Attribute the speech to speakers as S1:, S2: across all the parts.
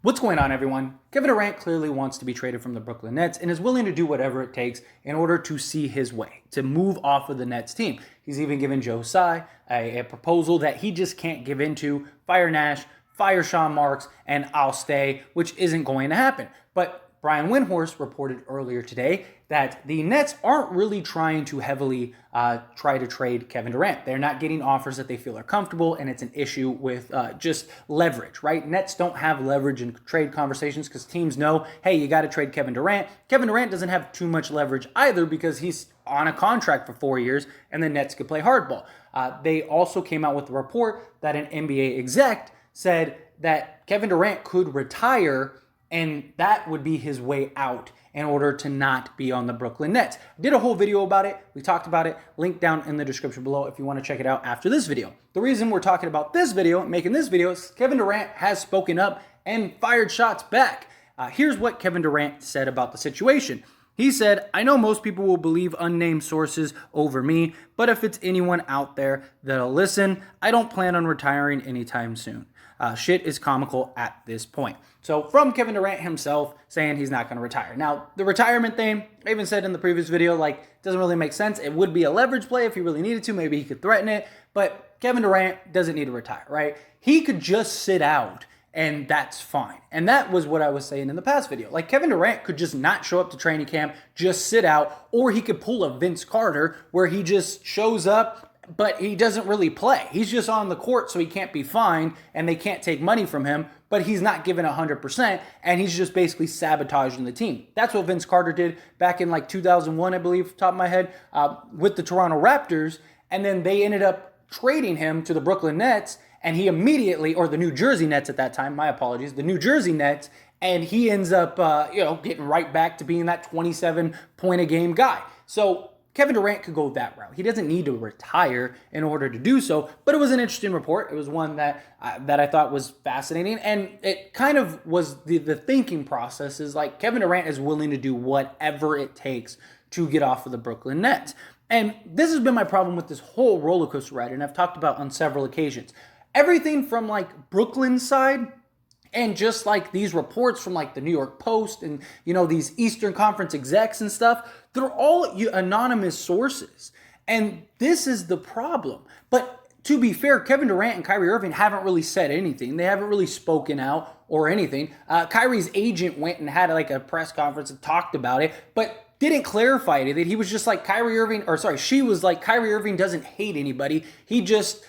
S1: What's going on, everyone? Kevin Durant clearly wants to be traded from the Brooklyn Nets and is willing to do whatever it takes in order to see his way, to move off of the Nets team. He's even given Joe Tsai a proposal that he just can't give into. Fire Nash, fire Sean Marks, and I'll stay, which isn't going to happen. But Brian Windhorst reported earlier today that the Nets aren't really trying to heavily try to trade Kevin Durant. They're not getting offers that they feel are comfortable, and it's an issue with just leverage, right? Nets don't have leverage in trade conversations because teams know, hey, you got to trade Kevin Durant. Kevin Durant doesn't have too much leverage either because he's on a contract for 4 years, and the Nets could play hardball. They also came out with a report that an NBA exec said that Kevin Durant could retire, and that would be his way out in order to not be on the Brooklyn Nets. I did a whole video about it. We talked about it. Link down in the description below if you want to check it out after this video. The reason we're talking about this video, making this video, is Kevin Durant has spoken up and fired shots back. Here's what Kevin Durant said about the situation. He said, "I know most people will believe unnamed sources over me, but if it's anyone out there that'll listen, I don't plan on retiring anytime soon. Shit is comical at this point." So from Kevin Durant himself saying he's not going to retire. Now, the retirement thing, I even said in the previous video, like, doesn't really make sense. It would be a leverage play if he really needed to. Maybe he could threaten it. But Kevin Durant doesn't need to retire, right? He could just sit out, and that's fine. And that was what I was saying in the past video. Like, Kevin Durant could just not show up to training camp, just sit out, or he could pull a Vince Carter where he just shows up, but he doesn't really play. He's just on the court, so he can't be fined, and they can't take money from him, but he's not given 100%, and he's just basically sabotaging the team. That's what Vince Carter did back in like 2001, I believe, top of my head, with the Toronto Raptors, and then they ended up trading him to the Brooklyn Nets, and he immediately, or the New Jersey Nets at that time, my apologies, the New Jersey Nets, and he ends up, getting right back to being that 27-point-a-game guy. So Kevin Durant could go that route. He doesn't need to retire in order to do so, but it was an interesting report. It was one that I thought was fascinating, and it kind of was the thinking process is like Kevin Durant is willing to do whatever it takes to get off of the Brooklyn Nets. And this has been my problem with this whole roller coaster ride, and I've talked about on several occasions. Everything from like Brooklyn's side, and just like these reports from like the New York Post and, these Eastern Conference execs and stuff, they're all anonymous sources. And this is the problem. But to be fair, Kevin Durant and Kyrie Irving haven't really said anything. They haven't really spoken out or anything. Kyrie's agent went and had like a press conference and talked about it, but didn't clarify anything. He was just like she was like, Kyrie Irving doesn't hate anybody. He just,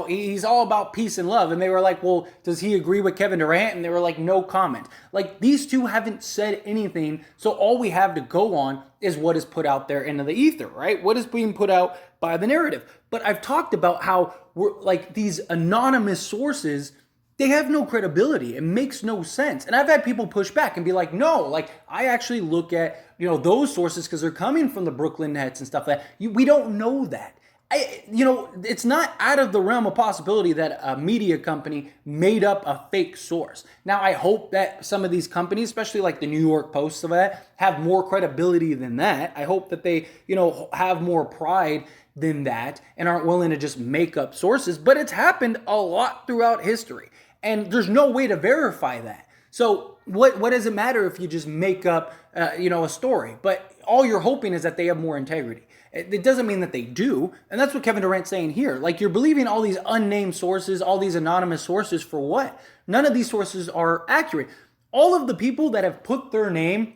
S1: he's all about peace and love. And they were like, well, does he agree with Kevin Durant? And they were like, no comment. Like, these two haven't said anything. So all we have to go on is what is put out there into the ether, right? What is being put out by the narrative. But I've talked about how we're like these anonymous sources, they have no credibility. It makes no sense. And I've had people push back and be like, no, like I actually look at, those sources because they're coming from the Brooklyn Nets and stuff like that. We don't know that. It's not out of the realm of possibility that a media company made up a fake source. Now, I hope that some of these companies, especially like the New York Post of that, have more credibility than that. I hope that they, have more pride than that and aren't willing to just make up sources. But it's happened a lot throughout history. And there's no way to verify that. So what does it matter if you just make up, a story? But all you're hoping is that they have more integrity. It doesn't mean that they do. And that's what Kevin Durant's saying here. Like, you're believing all these unnamed sources, all these anonymous sources for what? None of these sources are accurate. All of the people that have put their name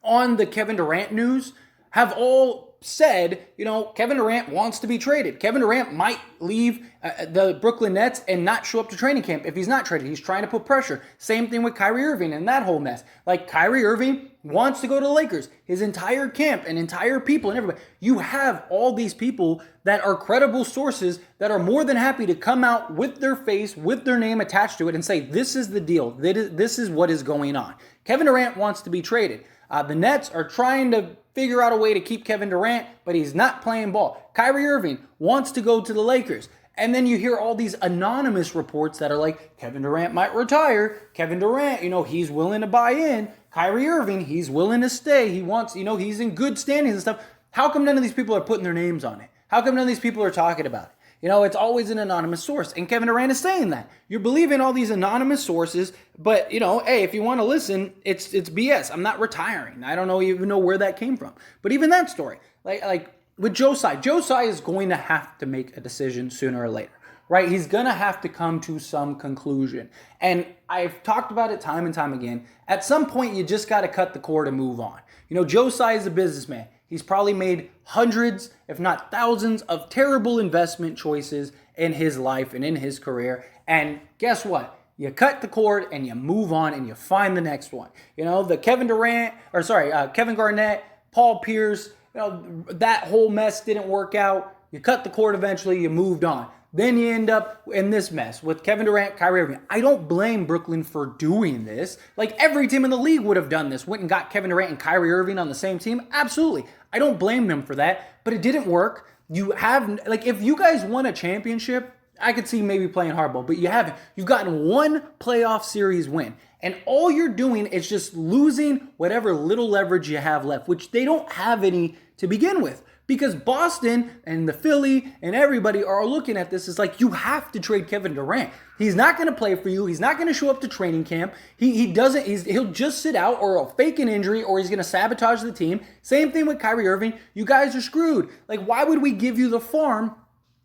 S1: on the Kevin Durant news have all said, Kevin Durant wants to be traded. Kevin Durant might leave the Brooklyn Nets and not show up to training camp if he's not traded. He's trying to put pressure. Same thing with Kyrie Irving and that whole mess. Like, Kyrie Irving wants to go to the Lakers. His entire camp and entire people and everybody. You have all these people that are credible sources that are more than happy to come out with their face, with their name attached to it and say, this is the deal. This is what is going on. Kevin Durant wants to be traded. The Nets are trying to figure out a way to keep Kevin Durant, but he's not playing ball. Kyrie Irving wants to go to the Lakers. And then you hear all these anonymous reports that are like, Kevin Durant might retire. Kevin Durant, he's willing to buy in. Kyrie Irving, he's willing to stay. He wants, he's in good standings and stuff. How come none of these people are putting their names on it? How come none of these people are talking about it? It's always an anonymous source. And Kevin Durant is saying that. You're believing all these anonymous sources, but, hey, if you want to listen, it's BS. I'm not retiring. I don't even know where that came from. But even that story, like with Joe Tsai is going to have to make a decision sooner or later. Right? He's going to have to come to some conclusion. And I've talked about it time and time again. At some point, you just got to cut the cord and move on. Joe Tsai is a businessman. He's probably made hundreds, if not thousands, of terrible investment choices in his life and in his career. And guess what? You cut the cord and you move on and you find the next one. The Kevin Garnett, Paul Pierce, that whole mess didn't work out. You cut the cord eventually, you moved on. Then you end up in this mess with Kevin Durant, Kyrie Irving. I don't blame Brooklyn for doing this. Like every team in the league would have done this. Went and got Kevin Durant and Kyrie Irving on the same team. Absolutely. I don't blame them for that, but it didn't work. If you guys won a championship, I could see maybe playing hardball, but you haven't. You've gotten one playoff series win, and all you're doing is just losing whatever little leverage you have left, which they don't have any to begin with. Because Boston and the Philly and everybody are looking at this as like, you have to trade Kevin Durant. He's not going to play for you. He's not going to show up to training camp. He'll just sit out or fake an injury or he's going to sabotage the team. Same thing with Kyrie Irving. You guys are screwed. Like, why would we give you the farm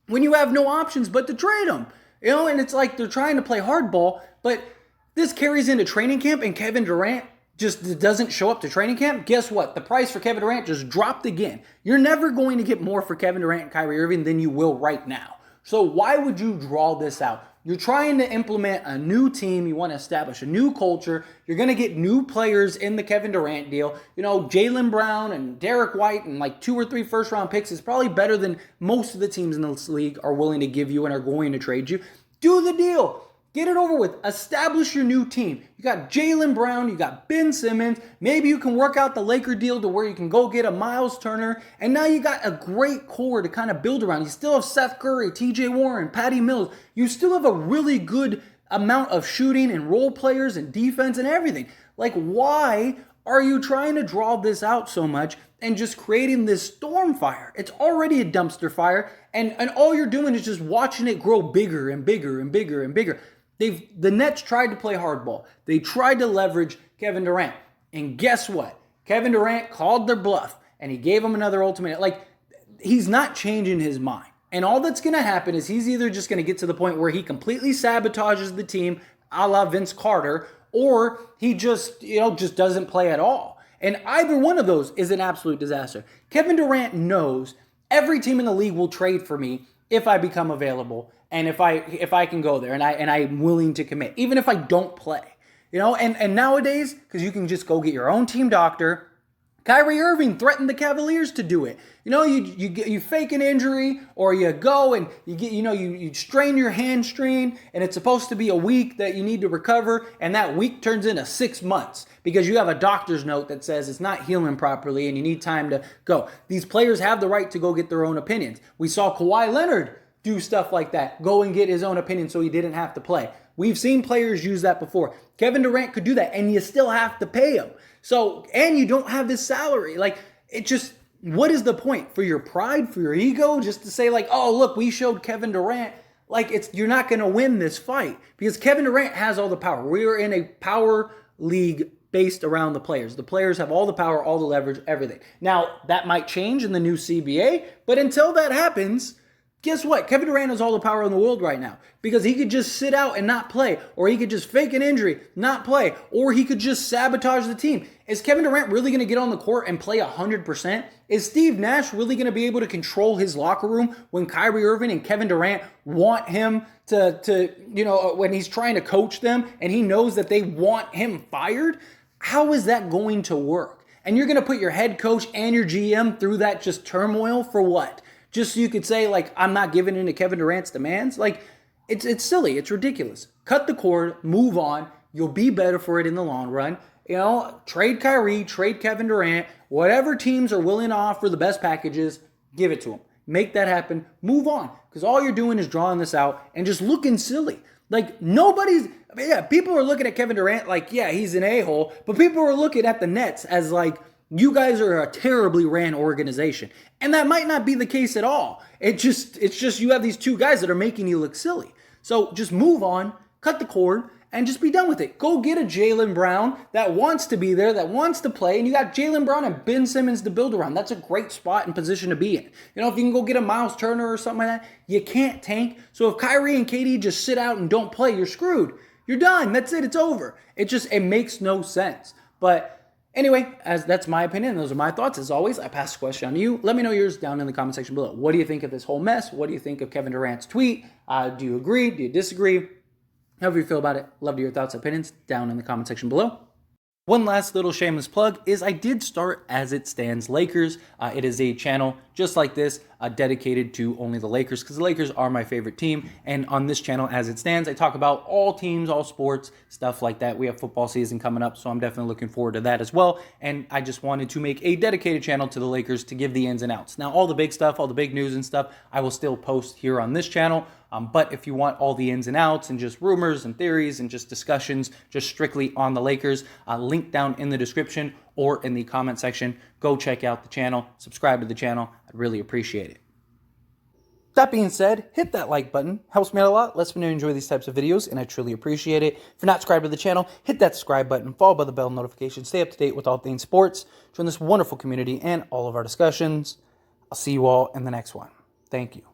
S1: when you have no options but to trade him? And it's like they're trying to play hardball, but this carries into training camp and Kevin Durant just doesn't show up to training camp. Guess what? The price for Kevin Durant just dropped again. You're never going to get more for Kevin Durant and Kyrie Irving than you will right now. So why would you draw this out? You're trying to implement a new team. You want to establish a new culture. You're going to get new players in the Kevin Durant deal. Jaylen Brown and Derek White and like 2 or 3 first-round picks is probably better than most of the teams in this league are willing to give you and are going to trade you. Do the deal. Get it over with. Establish your new team. You got Jaylen Brown. You got Ben Simmons. Maybe you can work out the Laker deal to where you can go get a Miles Turner. And now you got a great core to kind of build around. You still have Seth Curry, TJ Warren, Patty Mills. You still have a really good amount of shooting and role players and defense and everything. Like, why are you trying to draw this out so much and just creating this storm fire? It's already a dumpster fire. And all you're doing is just watching it grow bigger and bigger and bigger and bigger. The Nets tried to play hardball. They tried to leverage Kevin Durant. And guess what? Kevin Durant called their bluff, and he gave him another ultimatum. Like, he's not changing his mind. And all that's going to happen is he's either just going to get to the point where he completely sabotages the team, a la Vince Carter, or he just doesn't play at all. And either one of those is an absolute disaster. Kevin Durant knows every team in the league will trade for me if I become available. And if I can go there and I'm willing to commit, even if I don't play, and nowadays, because you can just go get your own team doctor, Kyrie Irving threatened the Cavaliers to do it. You fake an injury or you go and you strain your hamstring and it's supposed to be a week that you need to recover and that week turns into 6 months because you have a doctor's note that says it's not healing properly and you need time to go. These players have the right to go get their own opinions. We saw Kawhi Leonard do stuff like that, go and get his own opinion so he didn't have to play. We've seen players use that before. Kevin Durant could do that, and you still have to pay him. So, and you don't have this salary. What is the point? For your pride, for your ego, just to say oh, look, we showed Kevin Durant. You're not going to win this fight because Kevin Durant has all the power. We are in a power league based around the players. The players have all the power, all the leverage, everything. Now, that might change in the new CBA, but until that happens, guess what? Kevin Durant has all the power in the world right now because he could just sit out and not play, or he could just fake an injury, not play, or he could just sabotage the team. Is Kevin Durant really going to get on the court and play 100%? Is Steve Nash really going to be able to control his locker room when Kyrie Irving and Kevin Durant want him to when he's trying to coach them and he knows that they want him fired? How is that going to work? And you're going to put your head coach and your GM through that just turmoil for what? Just so you could say, I'm not giving in to Kevin Durant's demands? It's silly. It's ridiculous. Cut the cord. Move on. You'll be better for it in the long run. Trade Kyrie, trade Kevin Durant. Whatever teams are willing to offer the best packages, give it to them. Make that happen. Move on. Because all you're doing is drawing this out and just looking silly. People are looking at Kevin Durant he's an a-hole. But people are looking at the Nets as You guys are a terribly ran organization. And that might not be the case at all. It's just you have these two guys that are making you look silly. So just move on, cut the cord, and just be done with it. Go get a Jaylen Brown that wants to be there, that wants to play, and you got Jaylen Brown and Ben Simmons to build around. That's a great spot and position to be in. You know, if you can go get a Miles Turner or something like that, you can't tank. So if Kyrie and KD just sit out and don't play, you're screwed. You're done. That's it. It's over. It makes no sense. But anyway, as that's my opinion, those are my thoughts. As always, I pass the question on to you. Let me know yours down in the comment section below. What do you think of this whole mess? What do you think of Kevin Durant's tweet? Do you agree? Do you disagree? However you feel about it, love to hear your thoughts and opinions down in the comment section below. One last little shameless plug is I did start As It Stands Lakers. It is a channel just like this, dedicated to only the Lakers, because the Lakers are my favorite team. And on this channel, As It Stands, I talk about all teams, all sports, stuff like that. We have football season coming up, so I'm definitely looking forward to that as well. And I just wanted to make a dedicated channel to the Lakers to give the ins and outs. Now, all the big stuff, all the big news and stuff, I will still post here on this channel. But if you want all the ins and outs and just rumors and theories and just discussions just strictly on the Lakers, link down in the description or in the comment section. Go check out the channel, subscribe to the channel. I'd really appreciate it. That being said, hit that like button. Helps me out a lot, lets me know you enjoy these types of videos, and I truly appreciate it. If you're not subscribed to the channel, hit that subscribe button, followed by the bell notification. Stay up to date with all things sports. Join this wonderful community and all of our discussions. I'll see you all in the next one. Thank you.